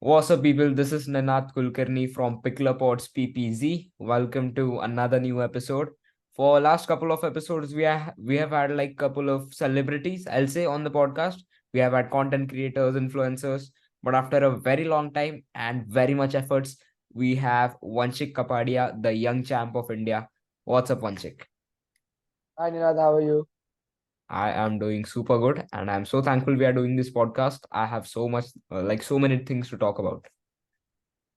What's up, people? This is Nanath Kulkarni from PicklerPodZ PPZ. Welcome to another new episode. For last couple of episodes, we have had like couple of celebrities, I'll say, on the podcast. We have had content creators, influencers, but after a very long time and very much efforts, we have Vanshik Kapadia, the young champ of India. What's up, Vanshik? Hi Nirad, how are you? I am doing super good, and I'm so thankful we are doing this podcast. I have so much, so many things to talk about.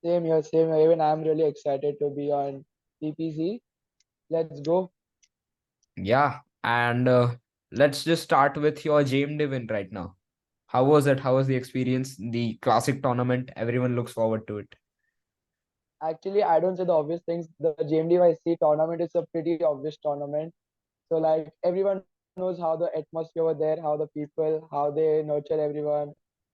Same here, same here. Even I'm really excited to be on PPZ. Let's go. Yeah, and let's just start with your JMD win right now. How was it? How was the experience? The classic tournament. Everyone looks forward to it. Actually, I don't say the obvious things. The GMDYC tournament is a pretty obvious tournament. So like everyone knows how the atmosphere over there, how the people, how they nurture everyone.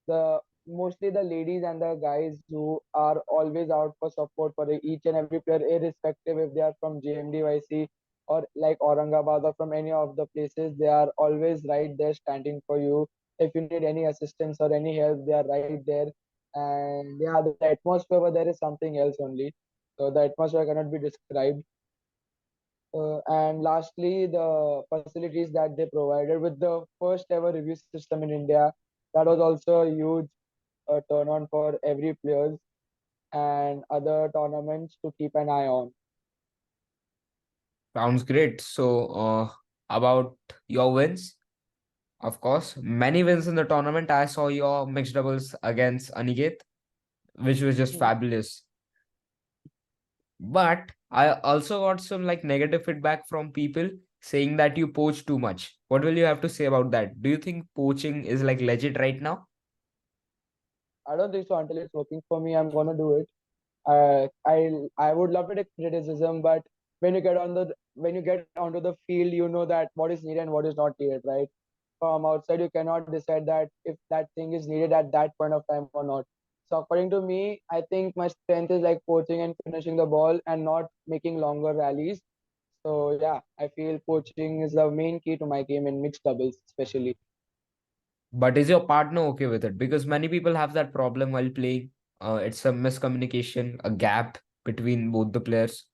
The mostly the ladies and the guys who are always out for support for each and every player, irrespective if they are from JMDYC or like Aurangabad or from any of the places, they are always right there standing for you. If you need any assistance or any help, they are right there. And yeah, the atmosphere over there is something else only. So the atmosphere cannot be described. And lastly, the facilities that they provided with the first ever review system in India. That was also a huge turn on for every players and other tournaments to keep an eye on. Sounds great. So, about your wins, of course, many wins in the tournament. I saw your mixed doubles against Aniket, which was just Hmm. fabulous. But I also got some like negative feedback from people saying that you poach too much. What will you have to say about that? Do you think poaching is like legit right now? I don't think so until it's working for me. I'm gonna do it. I would love to take criticism, but when you get onto the field, you know that what is needed and what is not needed, right? From outside, you cannot decide that if that thing is needed at that point of time or not. So according to me, I think my strength is like poaching and finishing the ball and not making longer rallies. So yeah, I feel poaching is the main key to my game in mixed doubles, especially. But is your partner okay with it? Because many people have that problem while playing. It's a miscommunication, a gap between both the players.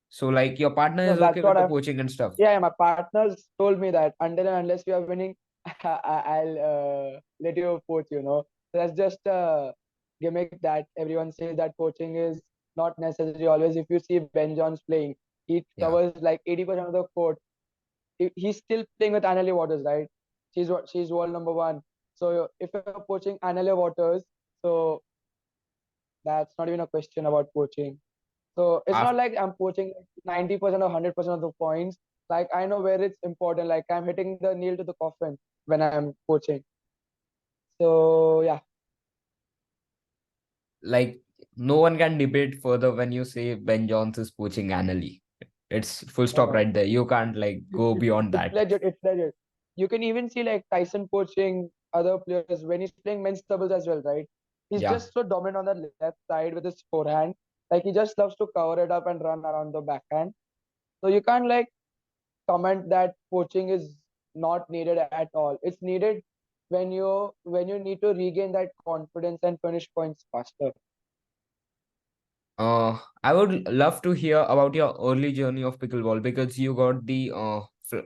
So, like, your partner No, is that's okay with what the I've. poaching and stuff. Yeah, my partners told me that until and unless you are winning, I'll let you poach. So that's just a gimmick that everyone says that poaching is not necessary. Always, if you see Ben Johns playing, he Yeah. covers like 80% of the court. He's still playing with Annalie Waters, right? She's world number one. So if you're poaching Annalie Waters, so that's not even a question about poaching. So it's not After, like I'm poaching 90% or 100% of the points. Like I know where it's important. Like I'm hitting the nail to the coffin when I'm poaching. So yeah, like, no one can debate further when you say Ben Jones is poaching Annalie. It's full no, stop no, right there. You can't, like, it, go it, beyond it's that. legit. It's legit. You can even see like Tyson poaching other players when he's playing men's doubles as well, right? He's Yeah. just so dominant on the left side with his forehand. Like he just loves to cover it up and run around the backhand. So you can't like comment that coaching is not needed at all. It's needed when you need to regain that confidence and finish points faster. I would love to hear about your early journey of pickleball because you got the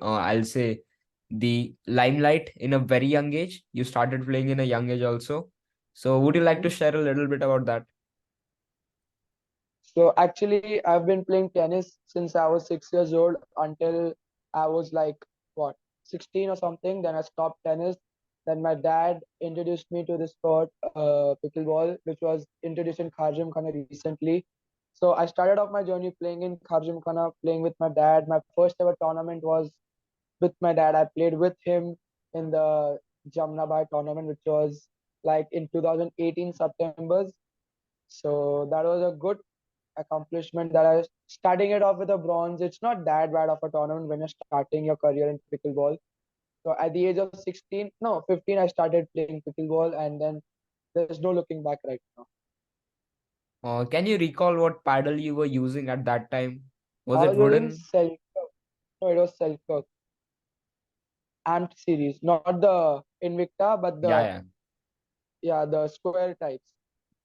I'll say the limelight in a very young age. You started playing in a young age also. So would you like to Mhm. share a little bit about that? So actually, I've been playing tennis since I was 6 years old until I was like what 16 or something. Then I stopped tennis. Then my dad introduced me to the sport, pickleball, which was introduced in Kharjim Khana recently. So I started off my journey playing in Kharjim Khana, playing with my dad. My first ever tournament was with my dad. I played with him in the Jamnabai tournament, which was like in 2018 September. So that was a good accomplishment that I was starting it off with a bronze. It's not that bad of a tournament when you're starting your career in pickleball. So at the age of 16, no, 15, I started playing pickleball, and then there's no looking back right now. Can you recall what paddle you were using at that time? Was I it was using wooden? Selkirk. No, it was Selkirk Amped series, not the Invicta, but Yeah, the yeah. yeah the square types.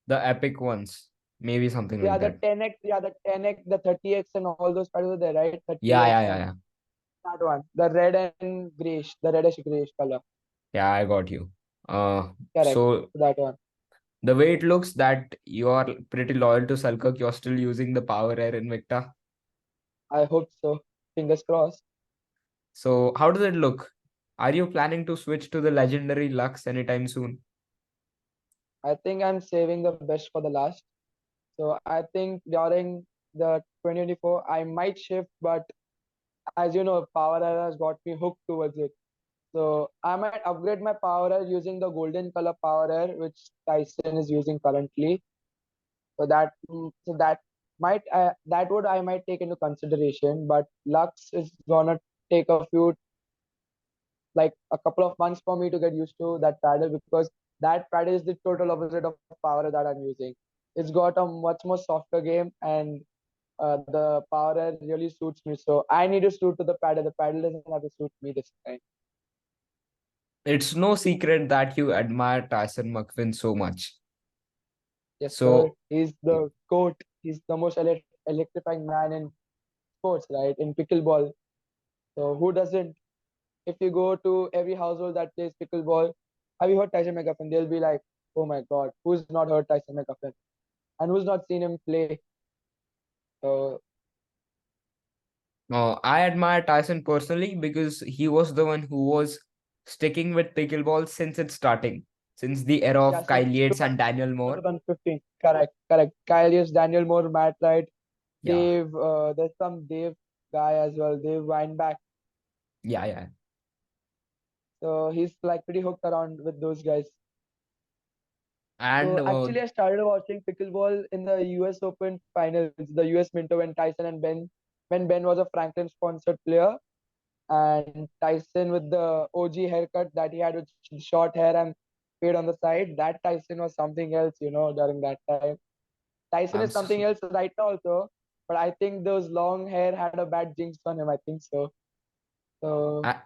The epic ones, maybe something like Yeah, the that. 10x, yeah, the 10x, the 30x, and all those paddles are there, right? Yeah, 30x yeah, yeah, and yeah. that one, the red and grayish, the reddish grayish color. Yeah, I got you. Correct. So That one. the way it looks that you are pretty loyal to Selkirk, you're still using the Power Air Invicta. I hope so. Fingers crossed. So how does it look? Are you planning to switch to the legendary Lux anytime soon? I think I'm saving the best for the last. So I think during the 2024, I might shift, but as you know, Power Air has got me hooked towards it. So I might upgrade my Power Air using the golden color Power Air, which Tyson is using currently. So that might that would I might take into consideration. But Lux is gonna take a few, like a couple of months for me to get used to that paddle, because that paddle is the total opposite of Power Air that I'm using. It's got a much more softer game, and the Power Air really suits me. So I need to suit to the paddle. The paddle doesn't have to suit me this time. It's no secret that you admire Tyson McFinn so much. Yes, sir. So He's the GOAT. He's the most electrifying man in sports, right? In pickleball. So who doesn't? If you go to every household that plays pickleball, have you heard Tyson McGuffin? They'll be like, "Oh my God, who's not heard Tyson McGuffin? And who's not seen him play?" So I admire Tyson personally because he was the one who was sticking with pickleball since its starting, since the era yeah, of Kyle since Yates and Daniel Moore. 2015. Correct, correct. Kyle, yes, Daniel Moore, Matt Wright, Yeah, Dave. There's some Dave guy as well. Dave Weinbach. yeah, yeah. So he's like pretty hooked around with those guys. And So actually, I started watching pickleball in the U.S. Open finals, the U.S. Minto when Tyson and Ben, when Ben was a Franklin sponsored player, and Tyson with the OG haircut that he had with short hair and fade on the side. That Tyson was something else, during that time. Tyson I'm is s- something else right now also, but I think those long hair had a bad jinx on him. I think so. So I,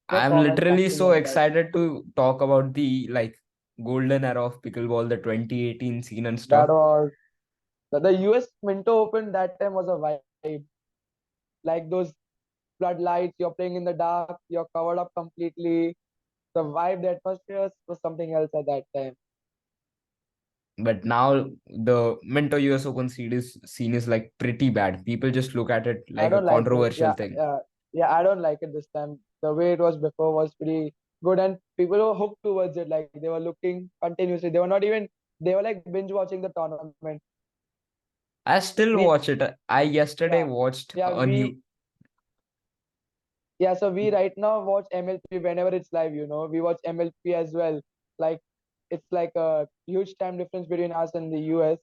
no I'm comments literally actually so on that. excited to talk about the like golden era of pickleball, the 2018 scene and That stuff. was the US Minto Open that time was a vibe. Like those floodlights, you're playing in the dark, you're covered up completely. The vibe, the atmosphere was something else at that time. But now the Minto US Open series scene is like pretty bad. People just look at it I like a don't like it. controversial thing. Yeah, I don't like it this time. The way it was before was pretty good, and people were hooked towards it. Like they were looking continuously. They were not even. They were like binge watching the tournament. I still We, watch it. I yesterday yeah, watched yeah, a we, new. yeah. So we right now watch MLP whenever it's live. We watch MLP as well. Like it's like a huge time difference between us and the US.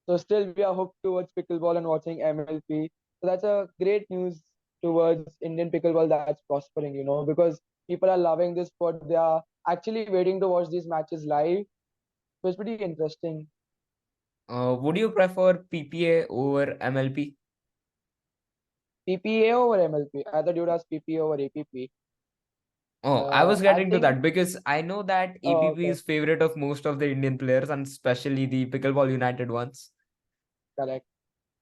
So still we are hooked towards pickleball and watching MLP. So that's a great news towards Indian pickleball that's prospering, because people are loving this sport. They are actually waiting to watch these matches live. So it's pretty interesting. Would you prefer PPA over MLP? PPA over MLP. I thought you'd ask PPA over APP. Oh, I was I getting to think, that because I know that oh, APP okay, is favorite of most of the Indian players and especially the Pickleball United ones. correct.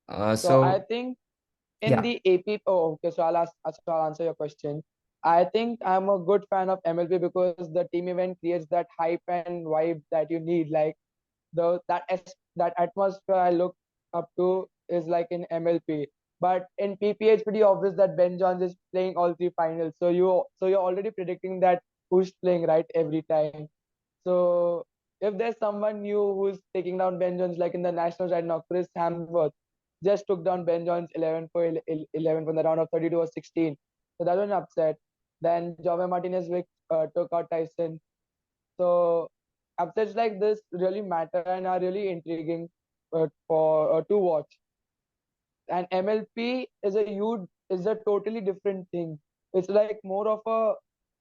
So I So think in yeah, the AP, oh, okay, so I'll answer your question. I think I'm a good fan of MLP because the team event creates that hype and vibe that you need. Like that atmosphere I look up to is like in MLP. But in PPA, it's pretty obvious that Ben Johns is playing all three finals. So you're already predicting that who's playing right every time. So if there's someone new who's taking down Ben Jones, like in the Nationals right now, Chris Hamworth just took down Ben Jones 11 from the round of 32 or 16. So that was an upset. Then Jove Martinez took out Tyson. So upsets like this really matter and are really intriguing for to watch. And MLP is a totally different thing. It's like more of a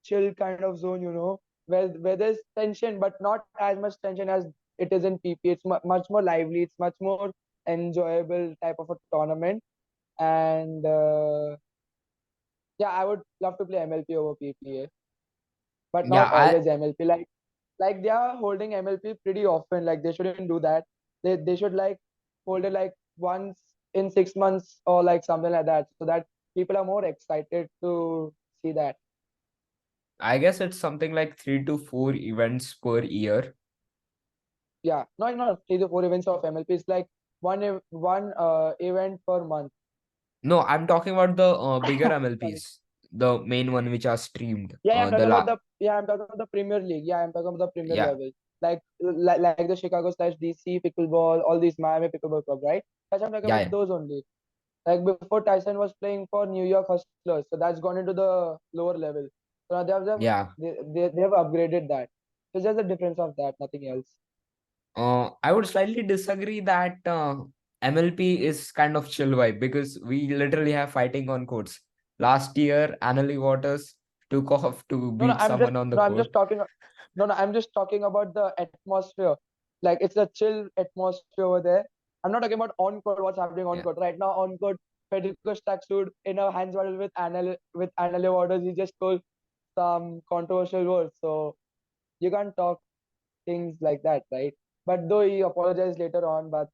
chill kind of zone, where there's tension, but not as much tension as it is in PP. It's much more lively. It's much more enjoyable type of a tournament. And yeah, I would love to play MLP over PPA, but yeah, not always MLP. Like they are holding MLP pretty often. Like they shouldn't do that. They should like hold it like once in 6 months or like something like that, so that people are more excited to see that. I guess it's something like 3 to 4 events per year. Yeah, not 3 to 4 events of MLP. It's like one event per month. No, I'm talking about the bigger Sorry. MLPs, the main one which are streamed. Yeah, I'm The talking about la the Premier League. Yeah, I'm talking about the Premier Yeah, level, like the Chicago slash DC Pickleball, all these Miami Pickleball club, right? That's I'm talking yeah, about yeah, those only. Like before, Tyson was playing for New York Hustlers, so that's gone into the lower level. So now yeah. they have upgraded that. So it's just the difference of that, nothing else. I would slightly disagree that MLP is kind of chill vibe because we literally have fighting on courts. Last year, Annalie Waters took off to No, no, beat someone on the I'm court. just talking. No, no, I'm just talking about the atmosphere. Like it's a chill atmosphere over there. I'm not talking about on court. What's happening on Yeah. court right now? On court, Federico Staksud in a hands battle with Annalie Waters. He just told some controversial words. So you can't talk things like that, right? But though he apologized later on, but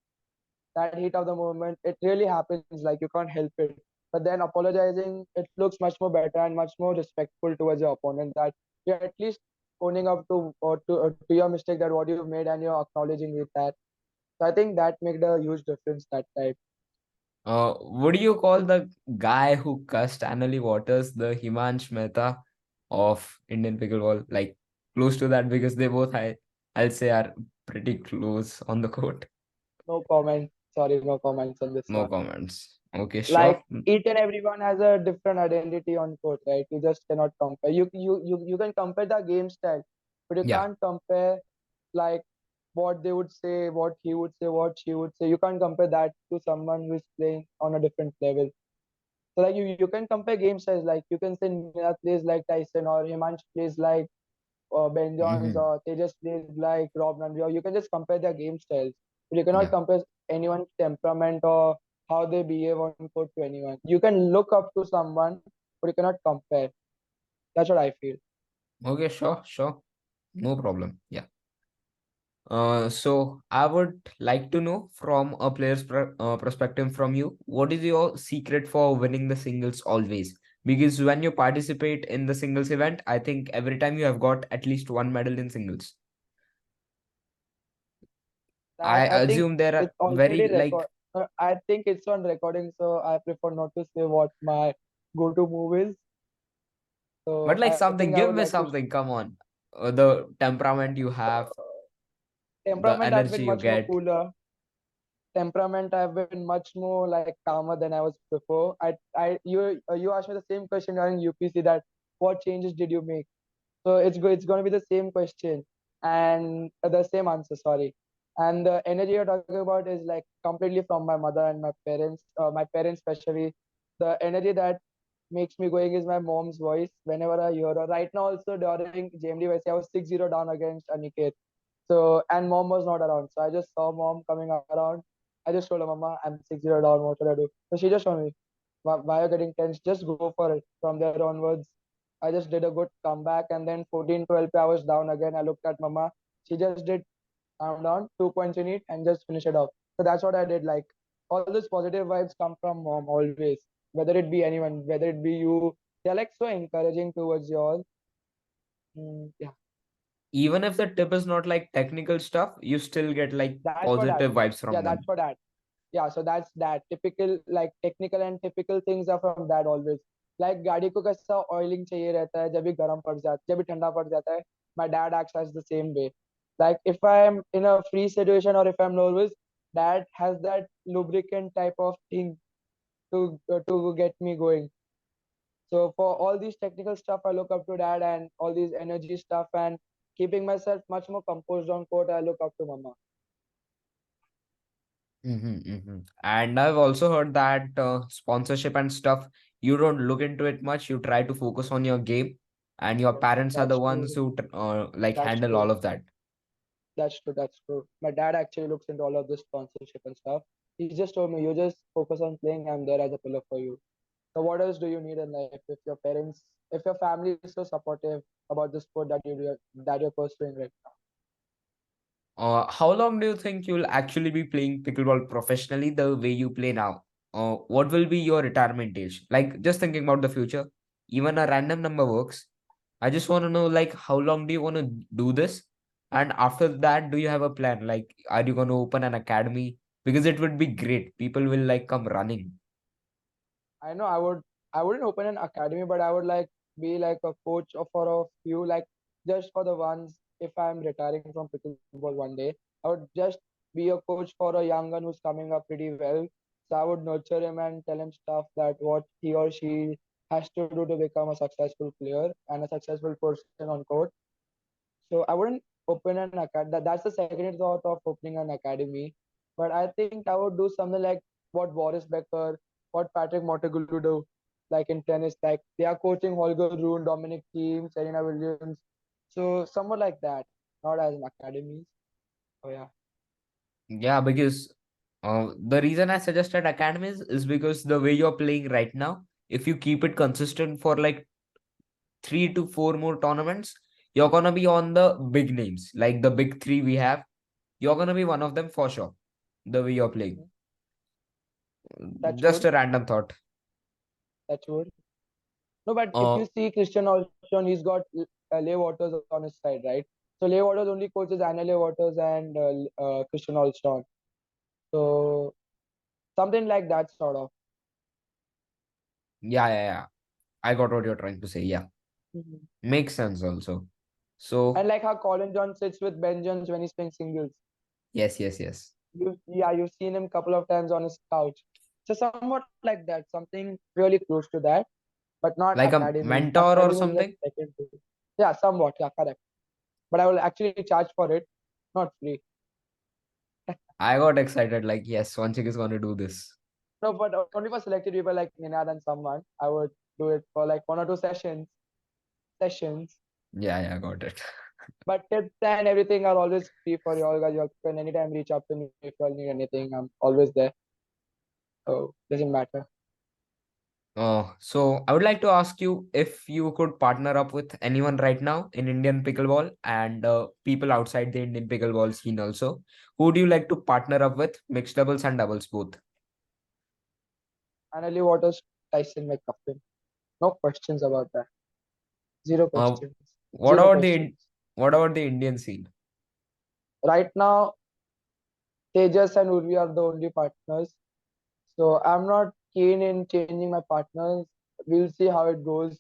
that heat of the moment, it really happens. Like you can't help it. But then apologizing, it looks much more better and much more respectful towards your opponent. That you're at least owning up to to your mistake, that what you've made, and you're acknowledging with that. So I think that made a huge difference that time. Would you call the guy who cussed Annalie Waters the Himansh Mehta of Indian pickleball? Like close to that because they both, I'll say, are pretty close on the court. No comment. Sorry, no comments on this No one. comments. Okay, Like sure. each and everyone has a different identity on court, right? You just cannot compare. You can compare the game style, but you Yeah, can't compare like what they would say, what he would say, what she would say. You can't compare that to someone who is playing on a different level. So like you can compare game styles. Like you can say Nina plays like Tyson, or Himansh plays like Ben Johns, hmm, or Tejas plays like Rob Nandri, or you can just compare their game styles. But you cannot yeah. compare anyone's temperament or how they behave on court to anyone. You can look up to someone, but you cannot compare. That's what I feel. Okay, sure, sure. No problem. Yeah. So I would like to know from a player's perspective from you, what is your secret for winning the singles always? Because when you participate in the singles event, I think every time you have got at least one medal in singles. That I I think assume there are it's already very like, record. I think it's on recording, so I prefer not to say what my go-to move is. but So like I think I something, would give like me to something. Come on. The temperament you have, the temperament. I've been energy you much more get. cooler. Temperament, I've been much more like calmer than I was before. You asked me the same question during UPC, that what changes did you make? So it's going to be the same question and the same answer. Sorry, and the energy you're talking about is like completely from my mother and my parents. My parents especially, the energy that makes me going is my mom's voice. Whenever I hear her, right now also during JMD I was 6-0 down against Aniket. So and mom was not around. So I just saw mom coming around. I just told her, Mama, I'm 6-0 down. What should I do? So she just told me, why are you getting tense? Just go for it. From there onwards, I just did a good comeback, and then 14-12 I was down again. I looked at Mama. She just did calm down, 2 points in it, and just finish it off. So that's what I did. Like all these positive vibes come from mom always. Whether it be anyone, whether it be you, they're like so encouraging towards you all. Yeah, Even if the tip is not like technical stuff, you still get like that's for that. positive vibes Yeah, from that's them. for that. Yeah, so that's that typical, like technical and typical things are from that always. Like गाड़ी को कैसा oiling चाहिए रहता है, जब भी गर्म पड़ जाता जब भी ठंडा पड़ जाता है. My dad acts as the same way. Like if I'm in a free situation or if I'm nervous, dad has that lubricant type of thing to get me going. So for all these technical stuff, I look up to dad, and all these energy stuff and keeping myself much more composed on court, I look up to mama. And I've also heard that sponsorship and stuff, you don't look into it much. You try to focus on your game, and your parents are the That's ones true. who like That's handle all true. of that. That's true. That's true. My dad actually looks into all of this sponsorship and stuff. He just told me, you just focus on playing. I'm there as a pillar for you. So what else do you need in life? If your parents, if your family is so supportive about the sport that that you're pursuing right now. How long do you think you'll actually be playing pickleball professionally the way you play now? What will be your retirement age? Like, just thinking about the future, even a random number works. I just want to know, like, how long do you want to do this? And after that, do you have a plan? Like, are you going to open an academy? Because it would be great. People will like come running. I know I wouldn't open an academy, but I would like be like a coach for a few, like just for the ones if I'm retiring from pickleball one day. I would just be a coach for a young one who's coming up pretty well. So I would nurture him and tell him stuff that what he or she has to do to become a successful player and a successful person on court. So I wouldn't open an academy. That's the second thought of opening an academy. But I think I would do something like what Boris Becker, what Patrick Montagulu do, like in tennis. Like they are coaching Holger Rune, Dominic Thiem, Serena Williams. So somewhat like that, not as an academy. Oh yeah. Yeah, because the reason I suggested academies is because the way you're playing right now, if you keep it consistent for like 3 to 4 more tournaments, you're gonna be on the big names, like the big three we have. You're gonna be one of them for sure. The way you're playing. Mhm. Touch Just wood, a random thought. touch wood. No, but if Uh, you see Christian Olsson, he's got Leigh Waters on his side, right? So Leigh Waters only coaches Anna Leigh Waters and Christian Olsson. So something like that sort of. yeah, yeah, yeah. I got what you're trying to say. Yeah, Mhm. makes sense also. And So like how Colin John sits with Ben Jones when he's playing singles. yes, yes, yes. Yeah, you've seen him a couple of times on his couch. So somewhat like that, something really close to that, but not Like a academy. mentor or Academy is like something. second to. Yeah, somewhat. Yeah, correct. But I will actually charge for it, not free. I got excited. Like, yes, Vanchik is gonna do this. No, but only for selected people like Ninad and someone. I would do it for like 1 or 2 sessions. Sessions. Yeah, yeah, got it. But tips and everything are always free for you all guys. You can anytime reach out to me if you all need anything. I'm always there. So doesn't matter. So I would like to ask you if you could partner up with anyone right now in Indian pickleball and people outside the Indian pickleball scene also. Who would you like to partner up with, mixed doubles and doubles both? Annalie Waters, Tyson McCuffin. No questions about that. Zero Uh, questions. what Zero about the questions. what about the Indian scene? Right now, Tejas and Urvi are the only partners. So I'm not keen in changing my partners. We'll see how it goes.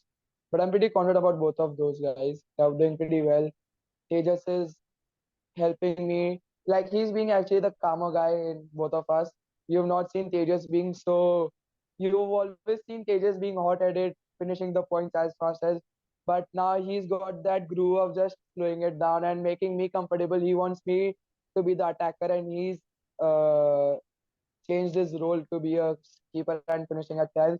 But I'm pretty confident about both of those guys. They're doing pretty well. Tejas is helping me. Like he's being actually the calmer guy in both of us. You've not seen Tejas being so. You've always seen Tejas being hot-headed, finishing the points as fast as. But now he's got that groove of just slowing it down and making me comfortable. He wants me to be the attacker, and he's uh, changed his role to be a keeper and finishing at 10.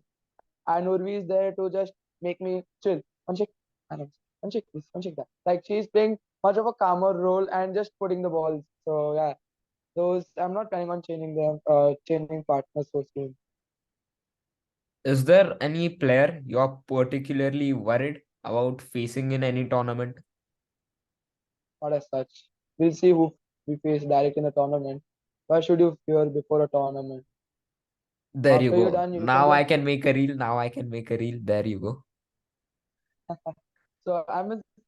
And Urvi is there to just make me chill. Uncheck, uncheck this, uncheck that. Like she's playing much of a calmer role and just putting the balls. So yeah, those I'm not planning on changing them, changing partners so soon. Is there any player you're particularly worried about facing in any tournament? Not as such. We'll see who we face direct in the tournament. Why should you fear before a tournament? There you After you're go. done, you can Now I just can make a reel. Now I can make a reel. There you go. so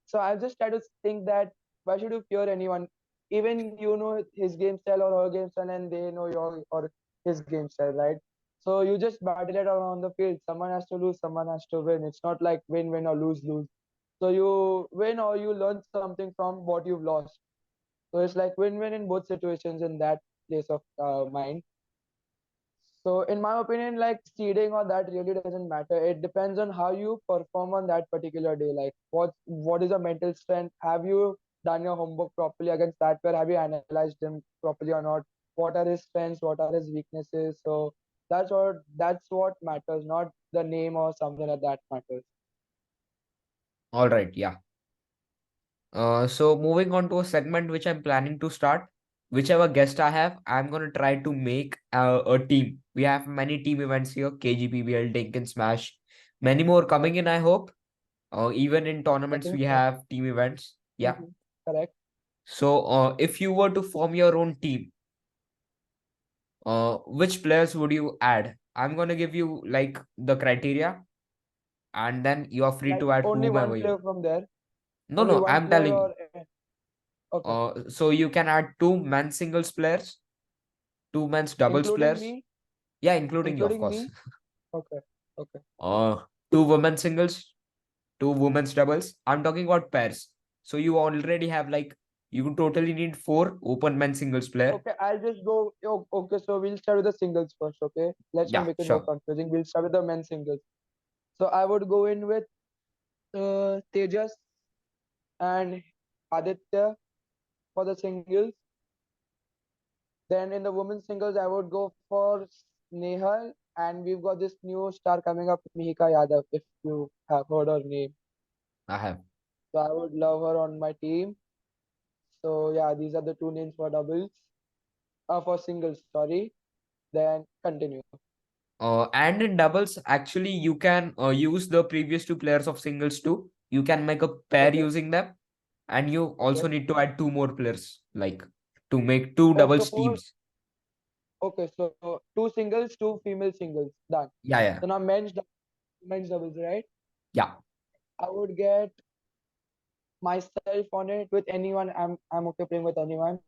so I just try to think that why should you fear anyone? Even you know his game style or her game style, and they know your or his game style, right? So you just battle it out on the field. Someone has to lose, someone has to win. It's not like win, win or lose, lose. So you win or you learn something from what you've lost. So it's like win-win in both situations in that place of mind. So in my opinion, like seeding or that really doesn't matter. It depends on how you perform on that particular day. Like what is your mental strength? Have you done your homework properly against that player? Have you analyzed him properly or not? What are his strengths? What are his weaknesses? So that's what matters, not the name or something like that matters. All right. Yeah. So moving on to a segment which I'm planning to start. Whichever guest I have, I'm gonna try to make a team. We have many team events here: KGPBL, Dink Smash, many more coming Correct. in. I hope. Even in I tournaments, think we so. have team events. Yeah. Hmm. Correct. So, if you were to form your own team, which players would you add? I'm gonna give you like the criteria, and then you are free Like to add only whomever one you. player from there, No, only no, one I'm player telling you. or okay, So you can add two men's singles players, two men's doubles including players. me, Yeah, including you, of including course. me. Okay, okay, Two women's singles, two women's doubles. I'm talking about pairs. So you already have like you totally need four open men's singles player. okay. I'll just go. Okay, so we'll start with the singles first. Okay, let's not Yeah, make it more sure. confusing. We'll start with the men's singles. So I would go in with Tejas and Aditya for the singles. Then in the women's singles, I would go for Snehal, and we've got this new star coming up, Mihika Yadav, if you have heard her name. I have. So I would love her on my team. So yeah, these are the two names for doubles. For singles, sorry. Then continue. And in doubles, actually, you can use the previous two players of singles too. You can make a pair Okay, using them, and you also okay. need to add two more players, like to make two Oh, doubles suppose teams. okay, so two singles, two female singles, done. Yeah, yeah, So now men's doubles, right? yeah. I would get myself on it with anyone. I'm okay playing with anyone.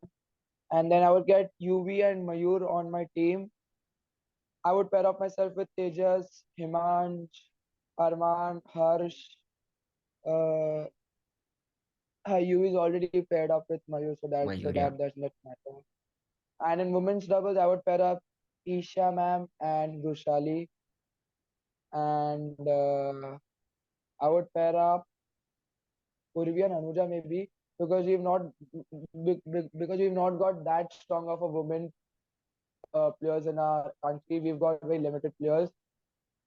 And then I would get UV and Mayur on my team. I would pair up myself with Tejas, Himansh, Arman, Harsh. Uh, UV is already paired up with Mayur, so Mayur, yeah. that does not matter. And in women's doubles, I would pair up Isha ma'am and Rushali, and I would pair up Urvi and Anuja maybe because because we've not got that strong of a women players in our country. We've got very limited players.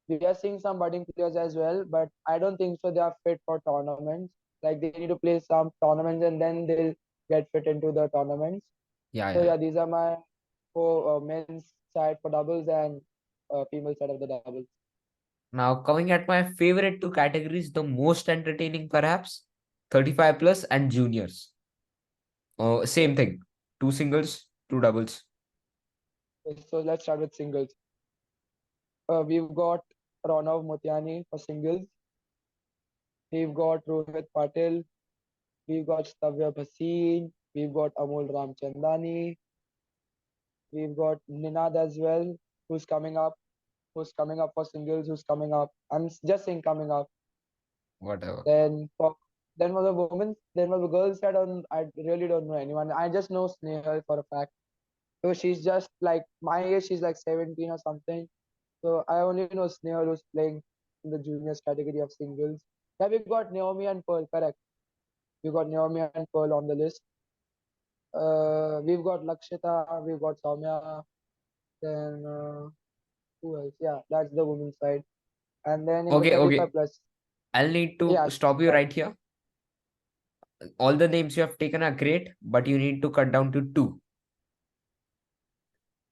We are seeing some budding players as well, but I don't think so. They are fit for tournaments. Like they need to play some tournaments and then they'll get fit into the tournaments. Yeah, So yeah. yeah, these are my four men's side for doubles and female side of the doubles. Now, coming at my favorite two categories, the most entertaining perhaps 35 plus and juniors. Same Okay. thing. Two singles, two doubles. So let's start with singles. We've got Ranav Motiani for singles. We've got Rohit Patil. We've got Stavya Bhasin. We've got Amol Ramchandani. We've got Ninad as well, who's coming up. Who's coming up for singles? Who's coming up? Just saying coming up. Whatever. Then for then for the women, then for the girls, I really don't know anyone. I just know Snehal for a fact. So she's just like my age. She's like 17 or something. So I only know Snehal who's playing in the juniors category of singles. Yeah, we've got Naomi and Pearl. Correct. We've got Naomi and Pearl on the list. We've got Lakshita. We've got Soumya. Then who else? Yeah, that's the women's side. And then in the Okay, 35 okay. plus, I'll need to yeah, stop you sorry. right here. All the names you have taken are great, but you need to cut down to two.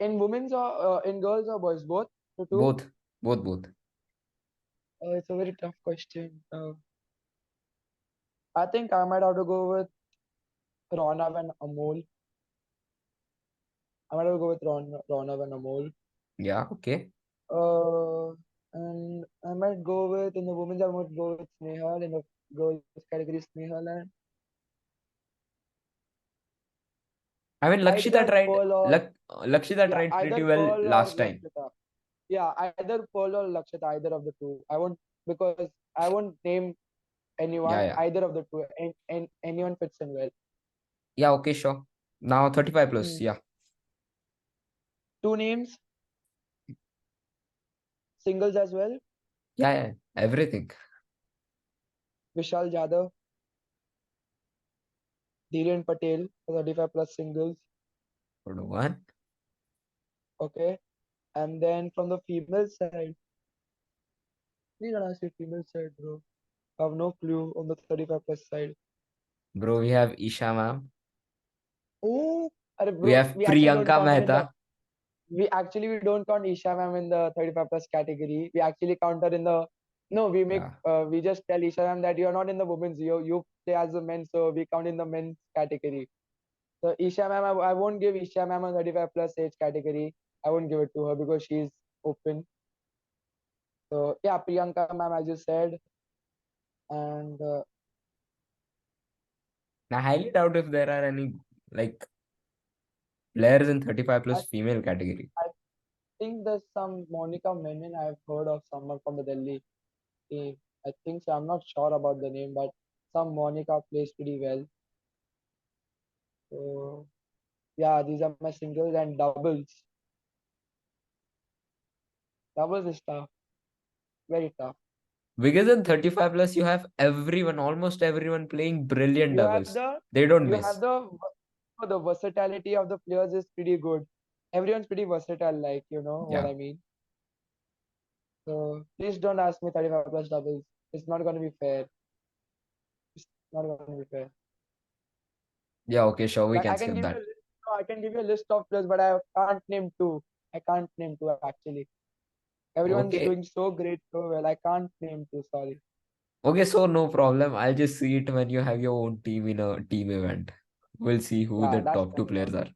In women's or in girls or boys, both? The two? Both, both. It's a very tough question. I think I might have to go with Ronav and Amol. I might have to go with Ronav and Amol. Yeah, okay. And I might go with in the women's. I might go with Snehal in the girls category. Snehal and I mean, Lakshita either tried. Pearl or Lakshita yeah, tried pretty either well Pearl or last time. Lakshita. Yeah, either Pearl or Lakshita, either of the two. I won't because I won't name Yeah, anyone, yeah. either of the two, and anyone fits in well. Yeah, okay, sure. Now 35 plus. Hmm. Yeah. Two names, singles as well. Yeah, yeah. Everything. Vishal Jadhav, Dhiren Patel for 35 plus singles. Good one. Okay. And then from the female side, please don't ask your female side, bro. I have no clue on the 35 plus side. Bro, we have Isha ma'am. Oh, We bro, have we actually don't Priyanka count her in the. Mehta. We don't count Isha ma'am in the 35 plus category. We actually count her in the. No, Yeah. we just tell Isha ma'am that you're not in the women's. You play as a men, so we count in the men's category. So Isha ma'am, I won't give Isha ma'am a 35 plus age category. I won't give it to her because she's open. So yeah, Priyanka ma'am, as you said, and I highly doubt if there are any like players in 35 I plus female category. I think there's some Monica Menon. I've heard of someone from the Delhi team. I think so. I'm not sure about the name, but some Monica plays pretty well. So yeah, these are my singles and doubles. Doubles is tough, very tough. Because in 35 plus, you have everyone, almost everyone playing brilliant You have doubles. the They don't you have miss. the versatility of the players is pretty good. Everyone's pretty versatile, like you know what Yeah. I mean. So please don't ask me 35 plus doubles. It's not going to be fair. It's not going to be fair. Yeah, okay, sure. We Like can I can skip give you that. a list, no, I can give you a list of players, but I can't name two. I can't name two actually. Everyone's Okay. doing so great, so well. I can't name two. Sorry. Okay, so no problem. I'll just see it when you have your own team in a team event. We'll see who Yeah, the that's top two fair enough. players are.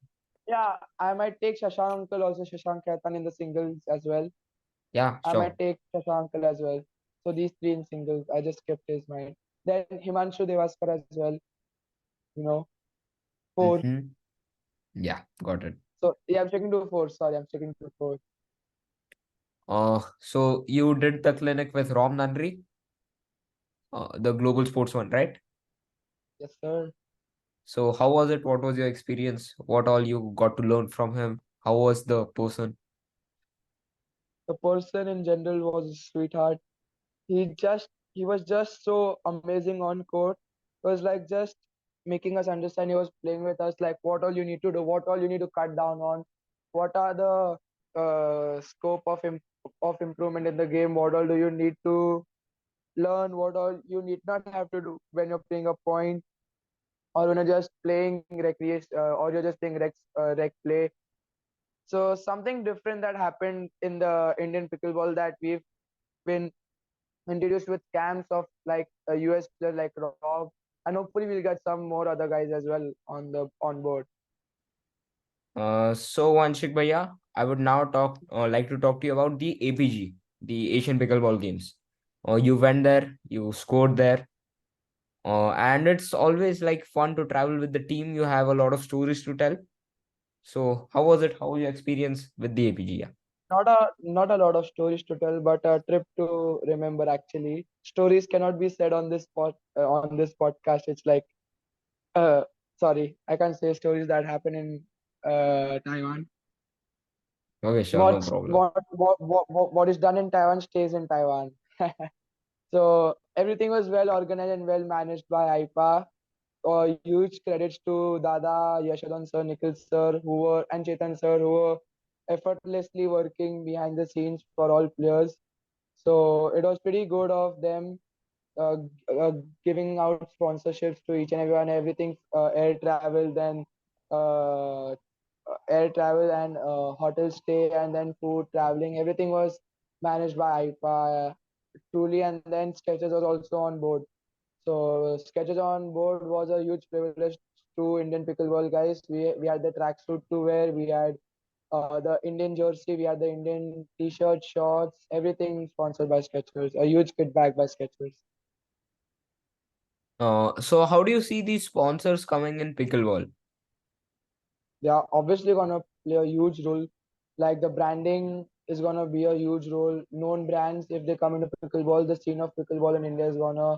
Yeah, I might take Shashank Uncle also Shashank Khaitan in the singles as well. Yeah, I sure. might take Shashank Uncle as well. So these three in singles, I just kept his mind. Then Himanshu Devaskar as well. You know, four. Mm-hmm. Yeah, got it. So yeah, I'm sticking to four. Sorry, I'm sticking to four. So you did the clinic with Rom Nandri, the global sports one, right? Yes, sir. So how was it? What was your experience? What all you got to learn from him? How was the person? The person in general was a sweetheart. He was just so amazing on court. It was like just making us understand. He was playing with us like what all you need to do, what all you need to cut down on, what are the scope of of improvement in the game, what all do you need to learn, what all you need not have to do when you're playing a point or when you're just playing recreation or you're just playing rec play. So something different that happened in the Indian pickleball that we've been introduced with camps of like a US player like Rob, and hopefully we'll get some more other guys as well on board. So Vanshik Bhaiya, I would now like to talk to you about the APG, the Asian Pickleball Games. You went there, you scored there, and it's always like fun to travel with the team. You have a lot of stories to tell. So how was it? How was your experience with the APG? Yeah. Not a lot of stories to tell, but a trip to remember. Actually, stories cannot be said on this podcast. It's like uh, sorry, I can't say stories that happen in Taiwan. Okay, sure, no problem. What is done in Taiwan stays in Taiwan. So everything was well organized and well managed by IPA. Huge credits to Dada, Yashodan sir, Nikhil sir, who were and Chetan sir, who were effortlessly working behind the scenes for all players. So it was pretty good of them uh, giving out sponsorships to each and everyone, everything, uh, air travel and hotel stay, and then food, traveling, everything was managed by IPA truly. And then Sketches was also on board. So Sketches on board was a huge privilege to Indian pickleball guys. We had the tracksuit to wear, we had the Indian jersey, we had the Indian t-shirt, shorts, everything sponsored by Skechers. A huge kit bag by Skechers. So how do you see these sponsors coming in pickleball? They are obviously gonna play a huge role. Like the branding is gonna be a huge role. Known brands, if they come into pickleball, the scene of pickleball in India is gonna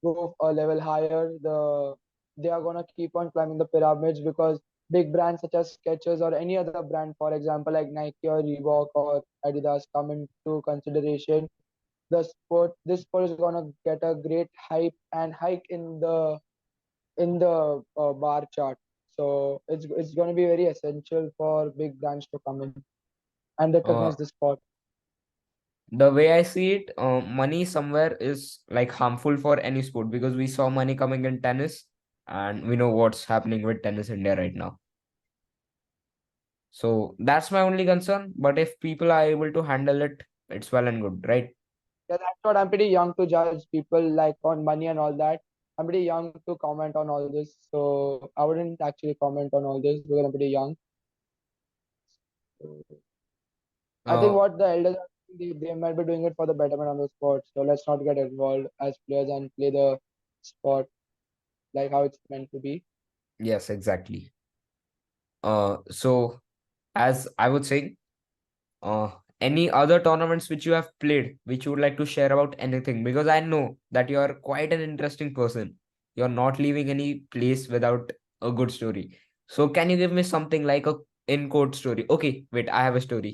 go a level higher. They are gonna keep on climbing the pyramids because big brands such as Skechers or any other brand, for example, like Nike or Reebok or Adidas, come into consideration. This sport is gonna get a great hype and hike in the bar chart. So it's going to be very essential for big brands to come in and Uh, recognize the sport. the way I see it, money somewhere is like harmful for any sport because we saw money coming in tennis and we know what's happening with tennis India right now. So that's my only concern. But if people are able to handle it, it's well and good, right? Yeah, that's what I'm pretty young to judge people like on money and all that. I'm pretty young to comment on all this, so I wouldn't actually comment on all this because I'm pretty young. So I think Uh, what the elders are doing, they might be doing it for the betterment of the sport. So let's not get involved as players and play the sport like how it's meant to be. yes, exactly. So as I would say, Uh, any other tournaments which you have played, which you would like to share about anything? Because I know that you are quite an interesting person. You're not leaving any place without a good story. So can you give me something like a in quote story? Okay, wait, I have a story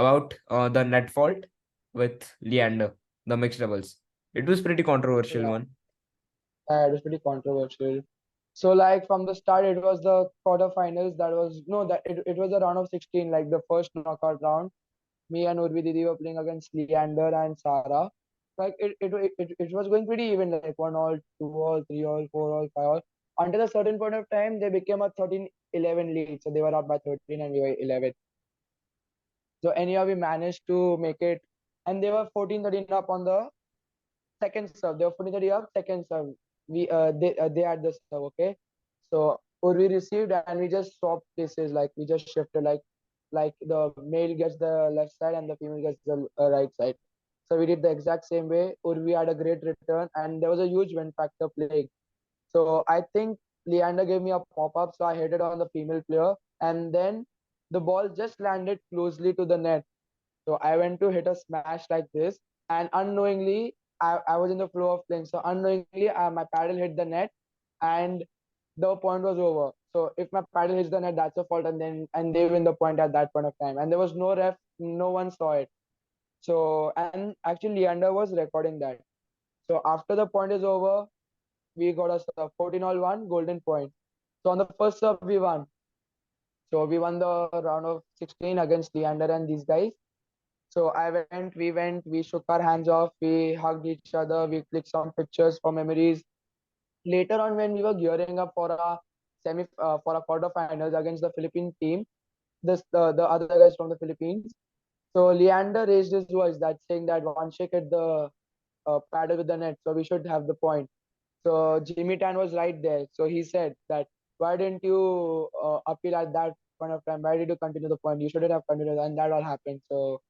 about the net fault with Leander, the mixed doubles. It was pretty controversial Yeah, one. it was pretty controversial. So like from the start, it was the quarterfinals. That was no, that it was a round of 16, like the first knockout round. Me and Urvi Didi were playing against Leander and Sarah. Like it was going pretty even, like 1-all, 2-all, 3-all, 4-all, 5-all. Until a certain point of time, they became a 13-11 lead. So they were up by 13 and we were 11. So anyhow, we managed to make it, and they were 14-13 up on the second serve. They were 14-13 up, second serve. They had the serve, okay. So Urvi received and we just swapped places, like we just shifted, like the male gets the left side and the female gets the right side. So we did the exact same way. Urvi had a great return and there was a huge win factor playing. So I think Leander gave me a pop up, so I hit it on the female player, and then the ball just landed closely to the net. So I went to hit a smash like this, and unknowingly, I was in the flow of playing. So unknowingly, my paddle hit the net, and the point was over. So if my paddle hits the net, that's a fault, and they win the point at that point of time. And there was no ref, no one saw it. So and actually, Leander was recording that. So after the point is over, we got a 14-all one golden point. So on the first serve, we won. So we won the round of 16 against Leander and these guys. So we shook our hands off, we hugged each other, we clicked some pictures for memories. Later on, when we were gearing up for a quarterfinals against the Philippine team, the other guys from the Philippines. So Leander raised his voice, that saying that Vanshik hit the paddle with the net, so we should have the point. So Jimmy Tan was right there. So he said that, why didn't you appeal at that point of time? Why did you continue the point? You shouldn't have continued, and that all happened. So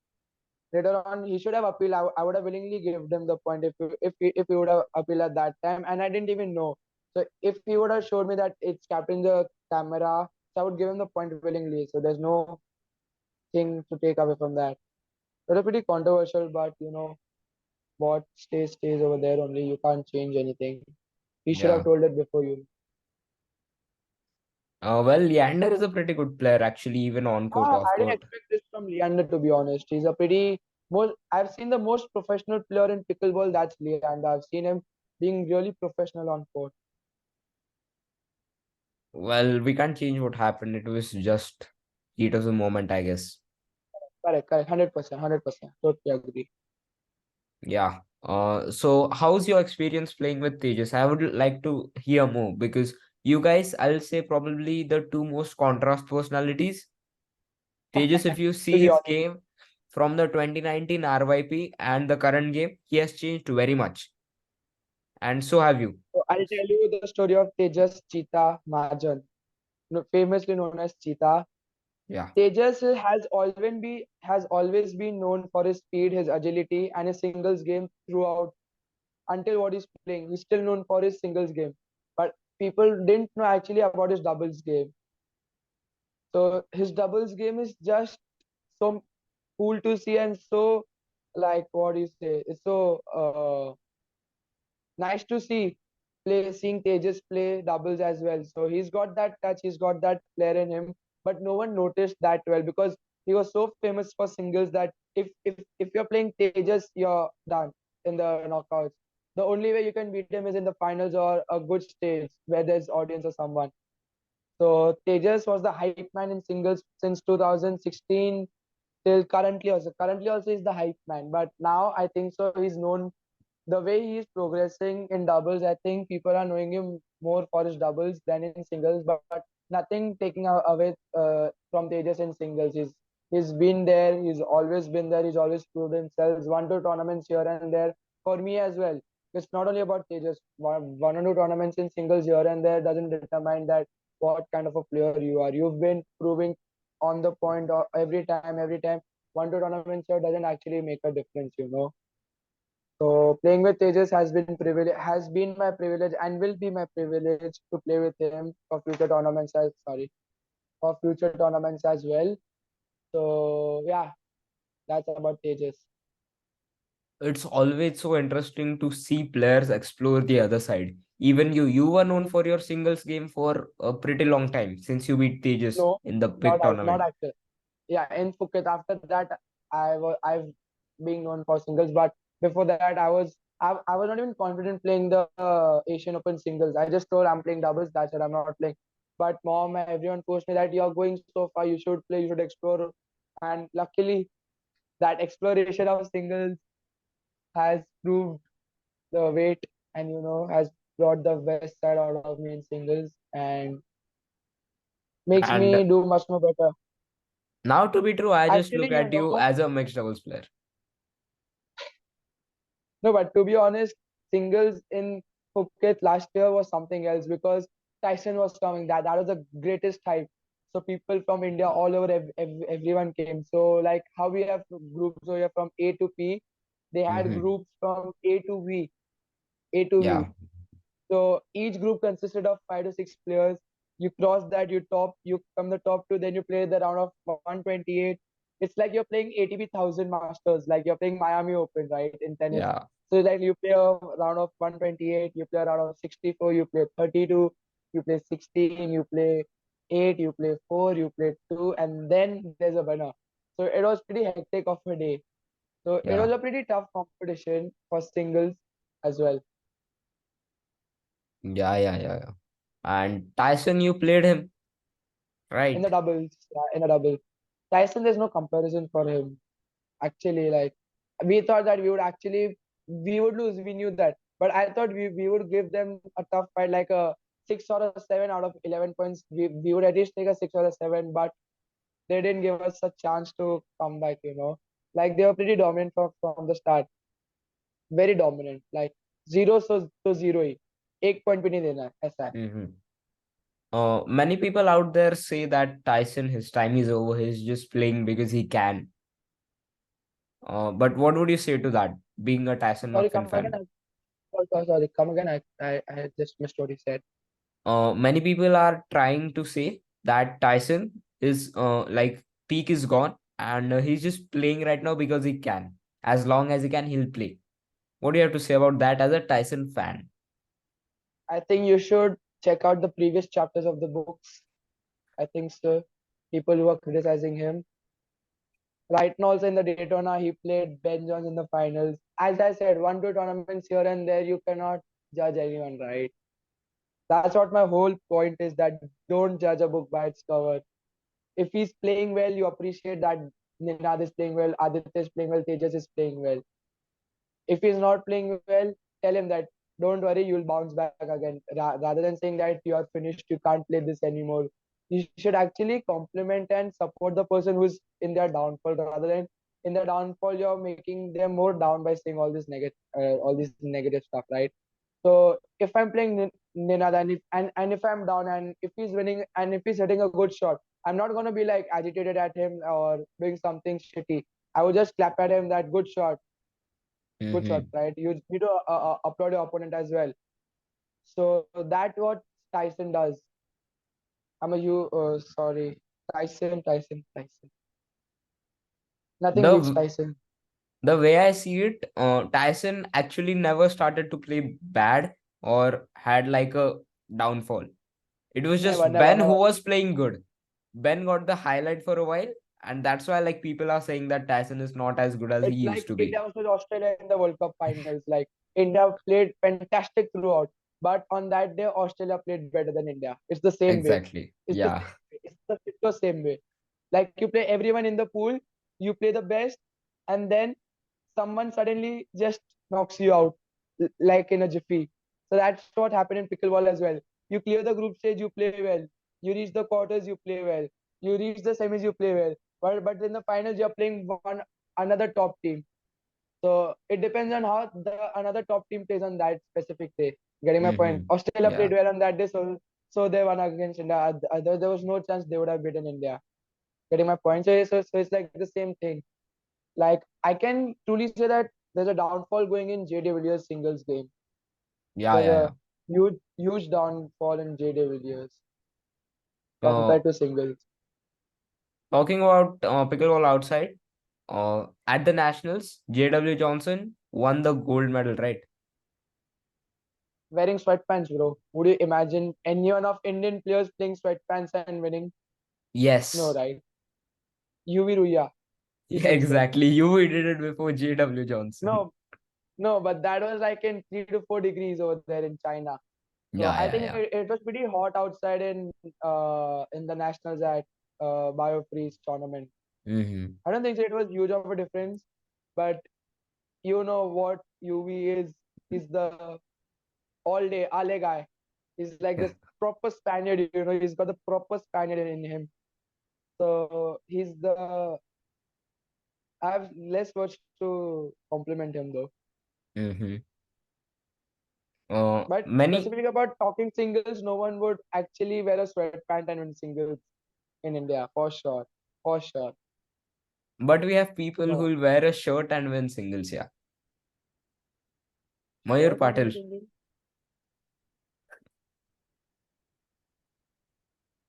later on, he should have appealed. I would have willingly given him the point if he would have appealed at that time, and I didn't even know. So if he would have showed me that it's capturing the camera, so I would give him the point willingly. So there's no thing to take away from that. It was pretty controversial, but what stays over there only. You can't change anything. He should have Yeah. told it before you. Well, Leander is a pretty good player, actually, even on court, Ah, off I didn't court. expect this from Leander, to be honest. He's a pretty most. I've seen the most professional player in pickleball. That's Leander. I've seen him being really professional on court. Well, we can't change what happened. It was just heat of the moment, I guess. Correct, correct, 100%, 100%. Totally agree. Yeah. So how's your experience playing with Tejas? I would like to hear more because you guys, I'll say probably the two most contrast personalities. Tejas, if you To see be his honest, game from the 2019 RYP and the current game, he has changed very much. And so have you. so I'll tell you the story of Tejas Cheetah Mahajan, famously known as Cheetah. Yeah. Tejas has always been known for his speed, his agility, and his singles game throughout until what he's playing. He's still known for his singles game, but people didn't know actually about his doubles game. So his doubles game is just so cool to see and so, like, what do you say? It's so nice to seeing Tejas play doubles as well. So he's got that touch, he's got that flair in him, but no one noticed that well because he was so famous for singles that if you're playing Tejas, you're done in the knockouts. The only way you can beat him is in the finals or a good stage where there's audience or someone. So Tejas was the hype man in singles since 2016 till currently also. Currently also is the hype man, but now I think so he's known the way he is progressing in doubles. I think people are knowing him more for his doubles than in singles, but nothing taking away from Tejas in singles. He's been there. He's always been there. He's always proved himself. He's won two tournaments here and there for me as well. It's not only about stages. One or two tournaments in singles here and there doesn't determine that what kind of a player you are. You've been proving on the point every time, every time. One two tournaments here doesn't actually make a difference, you know. So playing with Tejas has been my privilege and will be my privilege to play with him for future tournaments for future tournaments as well. So yeah, that's about Tejas. It's always so interesting to see players explore the other side. Even you were known for your singles game for a pretty long time since you beat Tejas No, in the big not tournament. actor. Yeah, in Phuket. After that, I've been known for singles, but before that, I was not even confident playing the Asian Open singles. I just told I'm playing doubles. That's it. I'm not playing. But mom and everyone forced me that you're going so far. You should play. You should explore. And luckily, that exploration of singles has proved the weight, and has brought the best side out of me in singles, and makes And me do much more better. now to be true, I just Actually, look at you as a mixed doubles player. no, but to be honest, singles in Phuket last year was something else because Tyson was coming. That was the greatest hype. So people from India all over, everyone came. So like how we have groups over here from A to P, they had Hmm. groups from A to V, A to Yeah, V. So each group consisted of 5 to 6 players. You cross that, you come the top two, then you play the round of 128. It's like you're playing ATP 1000 Masters, like you're playing Miami Open, right, in tennis. yeah, So like you play a round of 128, you play a round of 64, you play 32, you play 16, you play 8, you play 4, you play 2, and then there's a winner. So it was pretty hectic of a day. So it was yeah, a pretty tough competition for singles as well. yeah. And Tyson, you played him, In the right? doubles, yeah, in a double. Tyson, there's no comparison for him. Actually, like we thought that we would lose. We knew that, but I thought we would give them a tough fight, like a 6 or a 7 out of 11 points. We would at least take a 6 or a 7, but they didn't give us a chance to come back. Like they were pretty dominant from the start, very dominant. Like zero so zero he 1 point भी नहीं देना ऐसा है. Hmm. Many people out there say that Tyson, his time is over. He's just playing because he can. But what would you say to that, being a Tyson Sorry, Mafia come again. fan? Sorry, come again. I just missed what he said. Many people are trying to say that Tyson is like peak is gone and he's just playing right now because he can. As long as he can, he'll play. What do you have to say about that as a Tyson fan? I think you should check out the previous chapters of the books. I think so. People who are criticizing him. Right now, also in the Daytona, he played Ben Jones in the finals. As I said, one two tournaments here and there, you cannot judge anyone, right? That's what my whole point is, that don't judge a book by its cover. If he's playing well, you appreciate that Ninad is playing well, Aditya is playing well, Tejas is playing well. If he's not playing well, tell him that don't worry, you'll bounce back again. Rather than saying that you are finished, you can't play this anymore. You should actually compliment and support the person who's in their downfall, rather than in their downfall you're making them more down by saying all this negative stuff, right? So if I'm playing Ninad, and if I'm down, and if he's winning, and if he's hitting a good shot, I'm not gonna be like agitated at him or doing something shitty. I would just clap at him that good shot, Hmm. right? You need to applaud your opponent as well. So that's what Tyson does. Sorry, Tyson. Nothing beats The Tyson. the way I see it, Tyson actually never started to play bad or had like a downfall. It was Never, just never, Ben who never. was playing good. Ben got the highlight for a while, and that's why like people are saying that Tyson is not as good as he It's used like to be. India versus Australia in the World Cup finals. Like India played fantastic throughout, but on that day Australia played better than India. It's the same way. Exactly. It's the Yeah. same way. It's the same way. Like you play everyone in the pool, you play the best, and then someone suddenly just knocks you out, like in a jiffy. So that's what happened in pickleball as well. You clear the group stage, you play well. You reach the quarters, you play well. You reach the semis, you play well. But in the finals, you're playing one another top team. So it depends on how the another top team plays on that specific day. Getting my point? Mm-hmm. Australia played Yeah. well on that day, so they won against India. There was no chance they would have beaten India. Getting my point? So it's like the same thing. Like I can truly say that there's a downfall going in JW singles game. Yeah, There's yeah, yeah. a huge downfall in JW Uh, compared to singles. Talking about pickleball outside, at the Nationals, J.W. Johnson won the gold medal, right? Wearing sweatpants, bro. Would you imagine anyone of Indian players playing sweatpants and winning? No, Yes. right? UV Ruya, he Yeah, thinks so. exactly. You did it before J.W. Johnson. No, no, but that was like in 3 to 4 degrees over there in China. So Yeah, I yeah, think yeah. it was pretty hot outside in the nationals at Biofreeze tournament. Mm-hmm. I don't think so it was huge of a difference, but you know what UV is? He's the all day Ale guy. He's like this proper Spaniard, you know. He's got the proper Spaniard in him. So he's the. I have less words to compliment him though. Mm-hmm. But Many, specifically about talking singles, no one would actually wear a sweatpant and win singles in India for sure, for sure. but we have people who No will wear a shirt and win singles. Yeah. Mayur shirt and win Patil singles.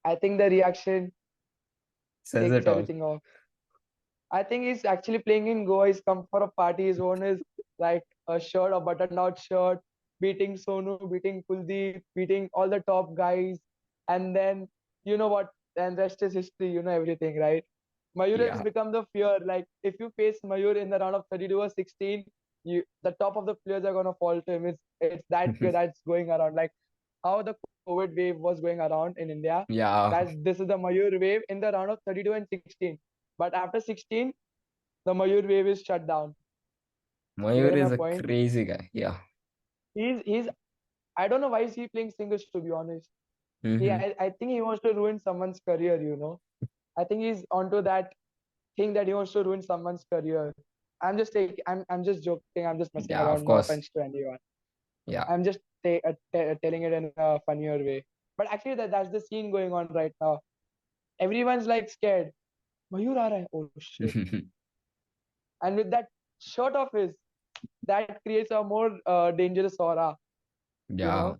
I think the reaction says takes it all. everything off. I think he's actually playing in Goa. He's come for a party. He's worn his like a shirt, a button-out shirt, beating Sonu, beating Kuldeep, beating all the top guys, and then you know what? And rest is history. You know everything, right? Mayur has Yeah. become the fear. Like if you face Mayur in the round of 32 or 16, the top of the players are gonna fall to him. It's that fear that's going around. Like how the COVID wave was going around in India. Yeah. This is the Mayur wave in the round of 32 and 16. But after 16, the Mayur wave is shut down. You Mayur getting my is a point? crazy guy. Yeah. He's I don't know why is he playing singles to be honest. Mm-hmm. I think he wants to ruin someone's career, you know. I think he's onto that thing that he wants to ruin someone's career. I'm just joking, I'm just messing Yeah, around, of no course. offense to anyone. Yeah. I'm just telling it in a funnier way. But actually that's the scene going on right now. Everyone's like scared. Mayur aa raha hai. Oh shit. And with that shirt of his, that creates a more dangerous aura, you Yeah.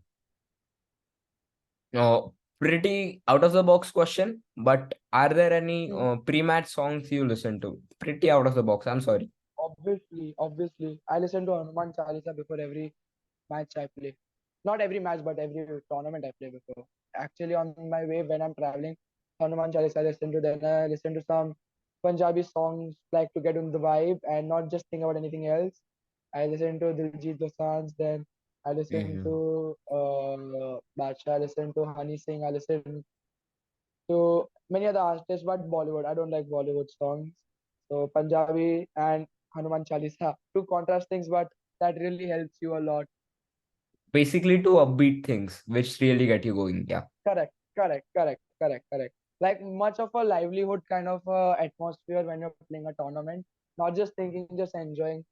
know. Pretty out of the box question, but are there any Hmm. pre-match songs you listen to? Pretty out of the box. I'm sorry. Obviously, I listen to Hanuman Chalisa before every match I play. Not every match, but every tournament I play before. Actually, on my way when I'm traveling, Hanuman Chalisa I listen to. Then I listen to some Punjabi songs like to get in the vibe and not just think about anything else. I listen to Diljit Dosanjh. Then I listen Mm-hmm. to Badsha. I listen to Honey Singh. I listen to many other artists, but Bollywood. I don't like Bollywood songs. So Punjabi and Hanuman Chalisa. Two contrast things, but that really helps you a lot. Basically, two upbeat things which really get you going. Yeah. Correct. Like much of a livelihood kind of atmosphere when you're playing a tournament. Not just thinking, just enjoying.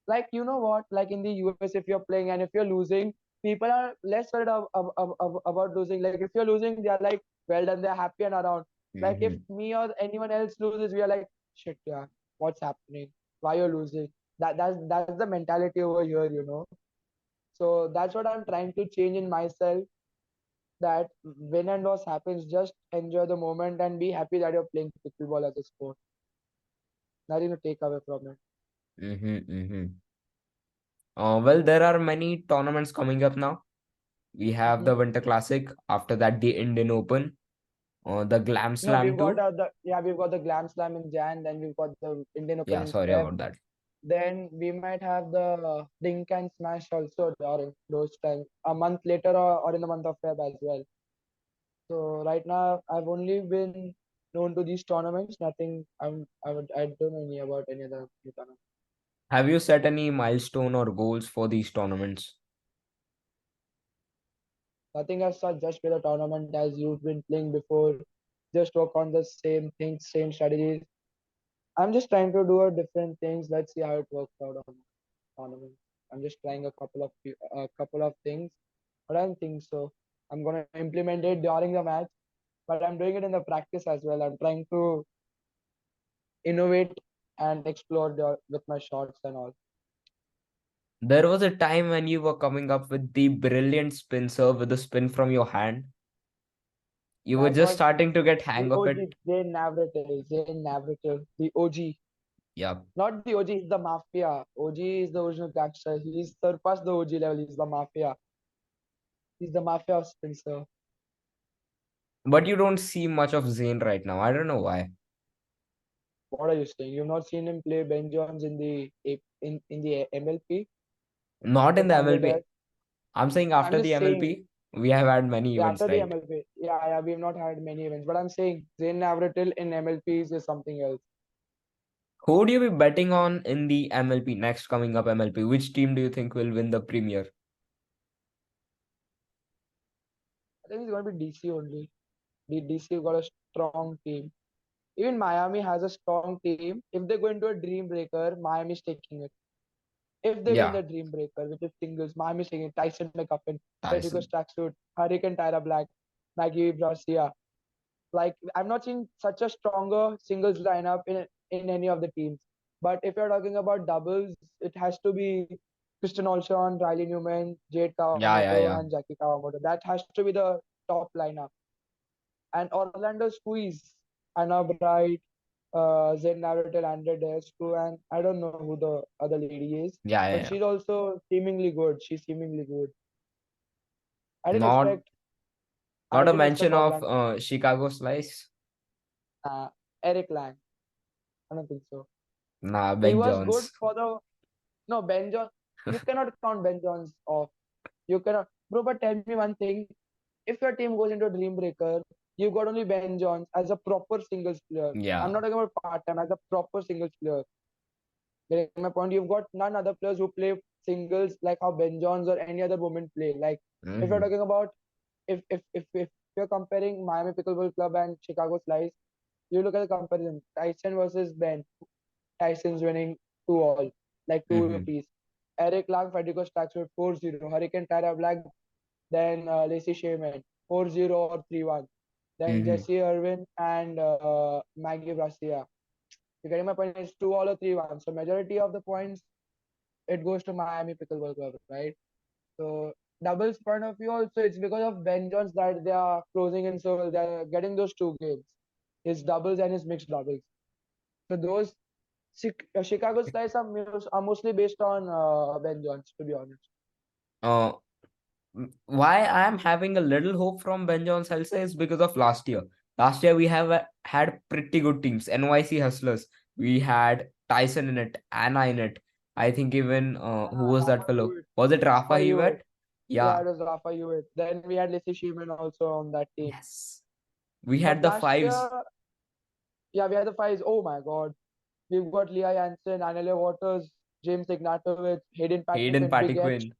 Like you know what? Like in the US, if you're playing and if you're losing, people are less worried about losing. Like if you're losing, they are like, well done, they're happy and around. Like if Mm-hmm. me or anyone else loses, we are like, shit, yeah, what's happening? Why you're losing? That's the mentality over here, you know. So that's what I'm trying to change in myself. That win and loss happens, just enjoy the moment and be happy that you're playing pickleball as a sport. Nothing to take away from it. Mm-hmm. Mm-hmm. Well, there are many tournaments coming up now. We have Mhm. the Winter Classic. After that, the Indian Open, the Glam No, Slam too. we've got the Glam Slam in Jan, then we've got the Indian Open Yeah, in sorry Feb. about that. Then we might have the Dink and Smash also during those times, a month later or in the month of Feb as well. So right now I've only been known to these tournaments. Nothing I don't know any about any other tournament. Have you set any milestone or goals for these tournaments? Nothing as such, just play the tournament as you've been playing before. Just work on the same things, same strategies. I'm just trying to do a different things. Let's see how it works out. tournament. I'm just trying a couple of things, but I don't think so. I'm gonna implement it during the match, but I'm doing it in the practice as well. I'm trying to innovate and explore with my shots and all. There was a time when you were coming up with the brilliant spin serve with the spin from your hand. You were That just was starting to get the hang of it. OG Zayn Navratil, Zayn Navratil, the OG. Yeah. Not the OG, he's the Mafia. OG is the original gangster. He's surpassed the OG level. He's the Mafia. He's the Mafia of Spencer. But you don't see much of Zayn right now. I don't know why. What are you saying? You've not seen him play Ben Jones in the MLP Not in with the Andre MLP. Dare? I'm saying I'm after the just saying, MLP, we have had many yeah, events, after the right? MLP, yeah, we've not had many events, but I'm saying Zayn Navratil in MLPs is something else. Who would you be betting on in the MLP, next coming up MLP? Which team do you think will win the Premier? I think it's going to be DC only. The DC got a strong team. Even Miami has a strong team. If they go into a dream breaker, Miami's taking it. If they win Yeah, the dream breaker, which is singles, Miami's taking it. Tyson McCuffin, Federico Tyson. Stacksuit, Hurricane Tyra Black, Maggie Garcia. Like I've not seen such a stronger singles lineup in any of the teams. But if you're talking about doubles, it has to be Kristen Olsson, Riley Newman, Jade Yeah, yeah, Kawamoto, yeah. and Jackie Kawamoto. That has to be the top lineup. And Orlando squeeze Anna Bright, Zen Narrative, Andre Descu, and I don't know who the other lady is, Yeah, yeah, but yeah. she's also seemingly good. She's seemingly good. I didn't Not expect I not a didn't expect mention of Orlando. Chicago Slice. Eric Lang. I don't think so. Nah, He Ben was good Jones. for the no Ben John. You cannot count Ben Jones off. You cannot, bro. But tell me one thing: if your team goes into a dream breaker, you got only Ben Jones as a proper singles player. I'm Yeah. not talking about part time, as a proper singles player. Getting my point? You've got none other players who play singles like how Ben Jones or any other woman play. Like if you're Hmm. talking about if you're comparing Miami Pickleball Club and Chicago Slice, you look at the comparison. Tyson versus Ben. Tyson's winning 2-all, like two Hmm. apiece. Eric Lang, Federico Staxford 4-0. Hurricane Tyra Black, then Lacey Shaman 4-0 or 3-1. Then Hmm. Jesse Irwin and Maggie Gracia. You're getting my point? It's 2-all or 3-1. So majority of the points it goes to Miami Pickleball Club, right? So doubles point of view also it's because of Ben Jones that they are closing in, so they're getting those two games, his doubles and his mixed doubles. So those Chicago Slice are mostly based on Ben Jones, to be honest. Uh, why I am having a little hope from Ben Jones, I'll say, is because of last year. Last year we have had pretty good teams. NYC Hustlers. We had Tyson in it, Anna in it. I think even who was that Rafa fellow? Hewitt. Was it Rafa Rafa Hewitt? Hewitt. Yeah, Yeah. it was Rafa Hewitt. Then we had Lacey Sheeman also on that team. Yes. We But had the last fives. year, yeah, we had the fives. Oh my God. We've got Leah Jansen, Anela Waters, James Ignatovic, Hayden Hayden Patrick, Big H, Quinn.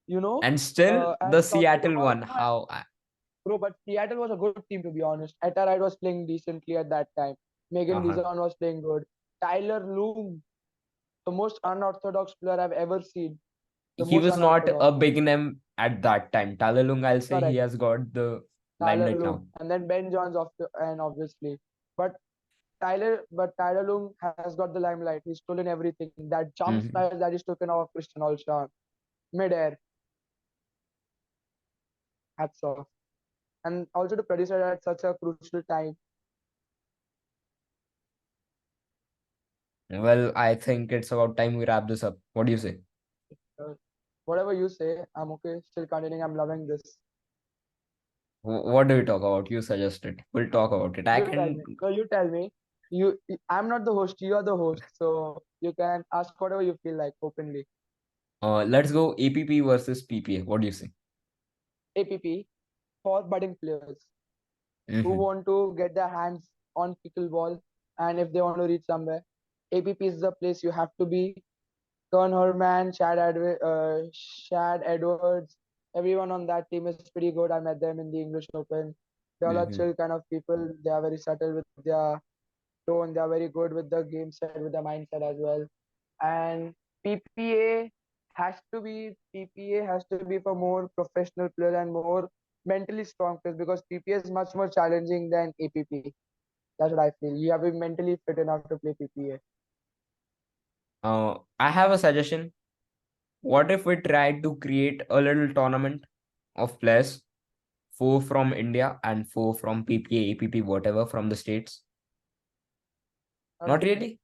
you know. And still the And talking Seattle about one. How bro, but Seattle was a good team to be honest. Etta Wright was playing decently at that time. Megan uh Dizon was playing good. Tyler Loom, the most unorthodox player I've ever seen. The he most was not a unorthodox. big name at that time. Talalung, I'll say he Correct. has got the Tyler limelight Loom. now. And then Ben Johns and obviously. But Tyler Loom has got the limelight. He's stolen everything. That jump Mhm. style that is taken off Christian Olshan. Mid-air. Hats off. And also the producer at such a crucial time. Well, I think it's about time we wrap this up. What do you say? Uh, Whatever you say, I'm okay. Still continuing. I'm loving this. What do we talk about? You suggest it. We'll talk about it. I You tell can me. No, you tell me. I'm not the host. You are the host, so you can ask whatever you feel like openly. let's go APP versus PPA. What do you say? APP for budding players who Hmm. want to get their hands on pickleball, and if they want to reach somewhere, APP is the place you have to be. Kern Herman, Shad Edwards, everyone on that team is pretty good. I met them in the English Open. They all are Hmm. chill kind of people. They are very subtle with their tone. They are very good with the game set, with the mindset as well. And PPA PPA has to be for more professional players and more mentally strong players because PPA is much more challenging than APP. That's what I feel. You have to be mentally fit enough to play PPA. I have a suggestion. What if we tried to create a little tournament of players, four from India and four from PPA, APP, whatever from the states? Not Not really.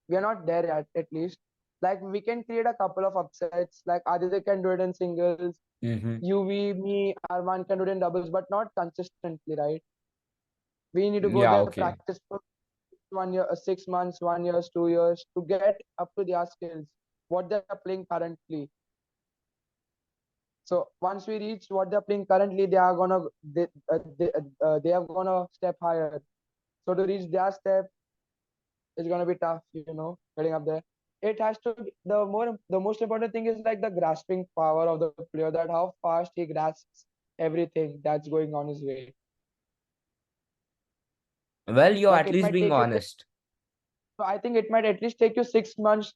We are not there at least. Like we can create a couple of upsets. Like Aditya can do it in singles. Mm-hmm. UV, me, Arman can do it in doubles, but not consistently, right? We need to go Yeah, there, okay. practice for 1 year, 6 months, 1 year, 2 years to get up to their skills, what they're playing currently. So once we reach what they're playing currently, they are gonna step higher. So to reach their step, it's gonna be tough, getting up there. It has to be, the most important thing is like the grasping power of the player, that how fast he grasps everything that's going on his way. Well, you're Like at it least might being take you honest. so I think it might at least take you 6 months.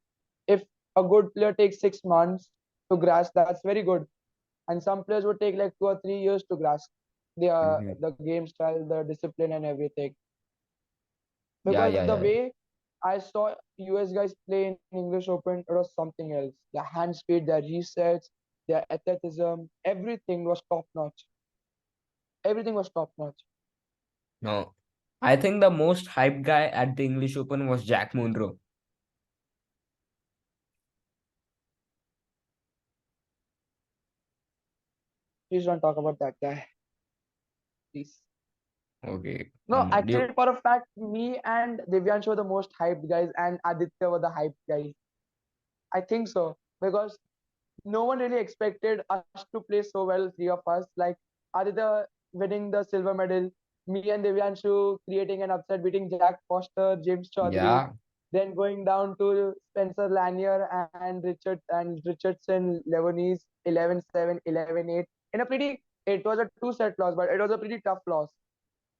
If a good player takes 6 months to grasp, that's very good. And some players would take like 2 or 3 years to grasp Mm-hmm. the game style, the discipline, and everything. Yeah, Because yeah, the yeah, yeah. way I saw US guys play in English Open, it was something else. Their hand speed, their resets, their athleticism, everything was top notch. Everything was top notch. No. I think the most hyped guy at the English Open was Jack Monroe. Please don't talk about that guy, please. Okay. No, Do actually, you, for a fact, me and Divyansh were the most hyped guys, and Aditya were the hyped guys. I think so because no one really expected us to play so well, three of us. Like Aditya winning the silver medal, me and Divyanshu creating an upset, beating Jack Foster, James Chaudhary, yeah. then going down to Spencer Lanier and Richardson Lebanese 11-7, 11-8. In a pretty, it was a two-set loss, but it was a pretty tough loss.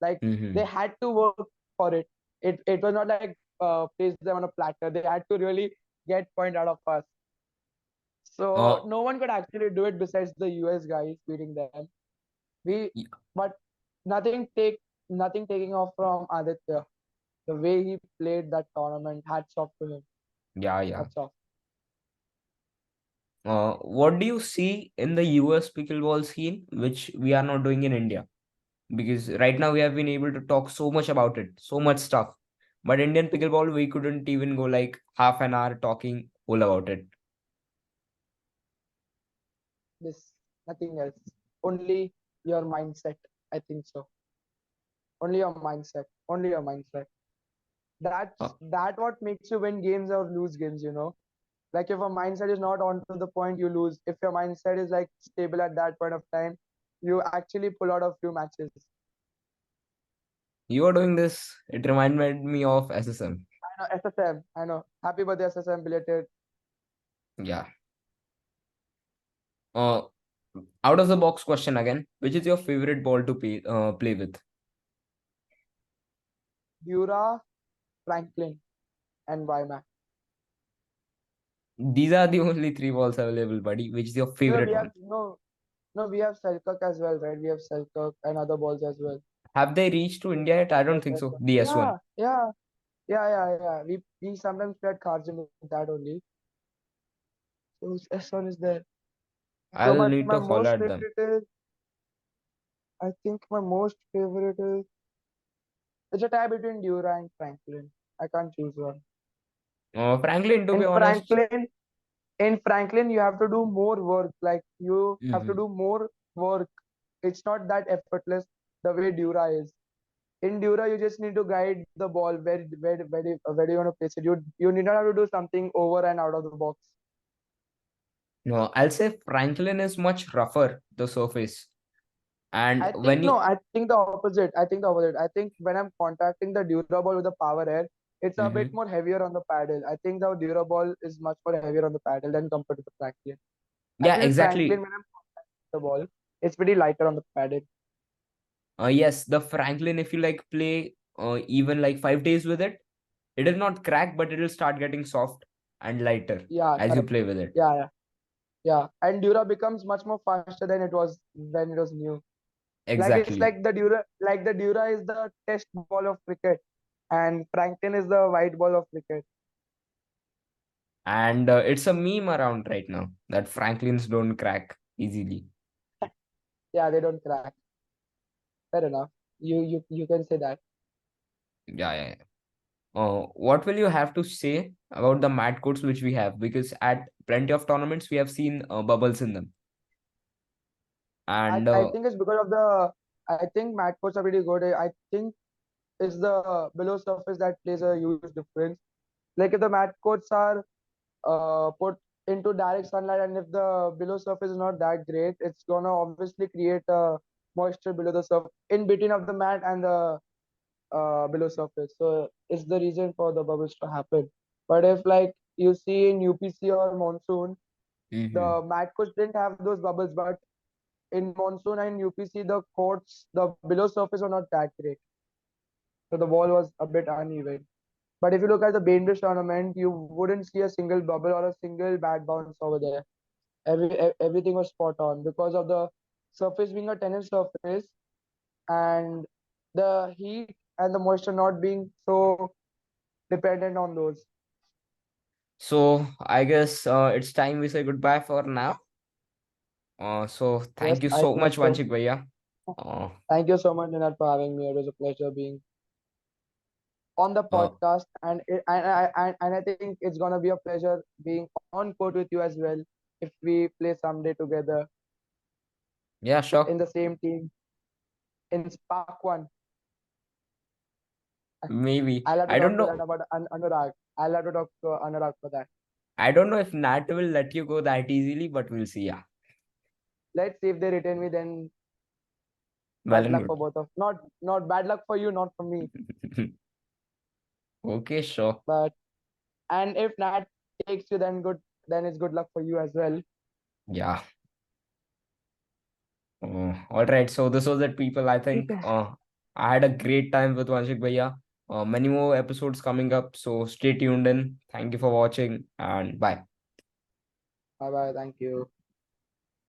Like they Mm-hmm. had to work for it. It was not like place them on a platter. They had to really get point out of us. So Uh, no one could actually do it besides the US guys beating them. We y- but nothing take nothing taking off from Aditya. The way he played that tournament, hats off to him. yeah, yeah. Hats off. What do you see in the US pickleball scene, which we are not doing in India? Because right now we have been able to talk so much about it, so much stuff. But Indian pickleball, we couldn't even go like half an hour talking all about it. This nothing else. Only your mindset. I think so. Only your mindset. Only your mindset. Uh, That what makes you win games or lose games. Like if a mindset is not on to the point, you lose. If your mindset is like stable at that point of time, you actually pull out of few matches. you are doing this. It reminded me of SSM. I know SSM. I know. Happy birthday SSM belated. Yeah. Uh, Out of the box question again. Which is your favorite ball to play with? Dura, Franklin, and Wymack. These are the only three balls available, buddy. Which is your No, favorite we one? have no, we have Selkirk as well, right? We have Selkirk and other balls as well. Have they reached to India yet? I don't think so. The S1. Yeah, yeah, yeah. We sometimes play at Kharjim with that only. So S1 is there. So I'll my, need my to holler most at them. favorite is I think my most favorite is it's a tie between Dura and Franklin. I can't choose one. Franklin, to be In honest. Franklin, in Franklin, you have to do more work. Like you have to Mhm. do more work. It's not that effortless the way Dura is. In Dura, you just need to guide the ball where do you want to place it. You need not have to do something over and out of the box. No, I'll say Franklin is much rougher, the surface. And I think when no, you, I think the opposite. I think the opposite. I think when I'm contacting the Dura ball with the power air, it's a bit Mhm. more heavier on the paddle. I think the Dura ball is much more heavier on the paddle than compared to the Franklin. I Yeah, feel Franklin exactly. when I'm contacting the ball, it's pretty lighter on the paddle. Yes, the Franklin, if you like play even like 5 days with it, it will not crack, but it will start getting soft. and lighter Yeah, as you correct. play with it. Yeah, yeah, yeah. And Dura becomes much more faster than it was when it was new. Like it's Exactly. like the Dura is the test ball of cricket, and Franklin is the white ball of cricket. And it's a meme around right now that Franklins don't crack easily. Yeah, they don't crack. Fair enough. You can say that. Yeah, yeah, yeah. What will you have to say about the mat courts which we have? Because at plenty of tournaments we have seen bubbles in them. I And I think it's because of the. I think mat courts are pretty good. I think it's the below surface that plays a huge difference. Like if the mat courts are put into direct sunlight, and if the below surface is not that great, it's gonna obviously create moisture below the surface in between of the mat and the below surface. So it's the reason for the bubbles to happen. But if like you see in UPC or monsoon, Mhm. the mat courts didn't have those bubbles, but in monsoon and UPC, the courts, the below surface were not that great. So the wall was a bit uneven. But if you look at the Bainbridge tournament, you wouldn't see a single bubble or a single bad bounce over there. Everything was spot on because of the surface being a tennis surface and the heat and the moisture not being so dependent on those. So I guess it's time we say goodbye for now. So Yes, thank you I so think much, so. Vanshik Bhaiya. Uh, Thank you so much, Ninad, for having me. It was a pleasure being on the uh, podcast, and I think it's gonna be a pleasure being on court with you as well if we play someday together yeah, sure. in the same team in Spark One. Maybe. I'll have to I don't talk to that know. about Anurag. I'll have to talk to Anurag for that. I don't know if Nat will let you go that easily, but we'll see. Yeah. Let's see if they retain me. Then Well bad and luck for good. both of. Not bad luck for you, not for me. Okay, sure. But and if Nat takes you, then good. Then it's good luck for you as well. Yeah. All right. So this was it, people. I think Okay. I had a great time with Vanshik Bhaiya. Many more episodes coming up. So stay tuned in. Thank you for watching and bye. Bye bye. Thank you.